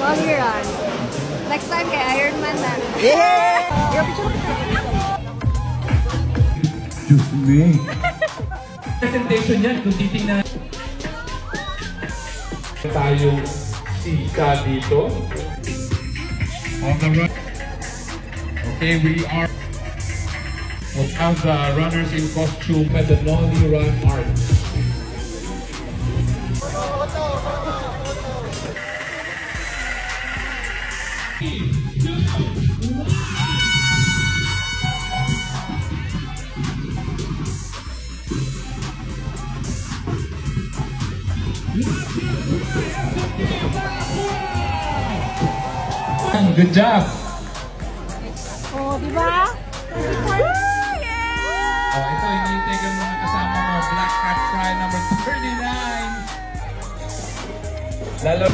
Long run. Next time kay Iron Man na. Yeah! Diyos me. Presentation yan, kung titingnan tayong sika dito. On the run. Okay, we are have the runners in costume at the Nolly Run Art. Good job! Oh, di ba? Oh, ito, hinihintay ka mga kasama mo. Black Cat Try number 39. Lalo.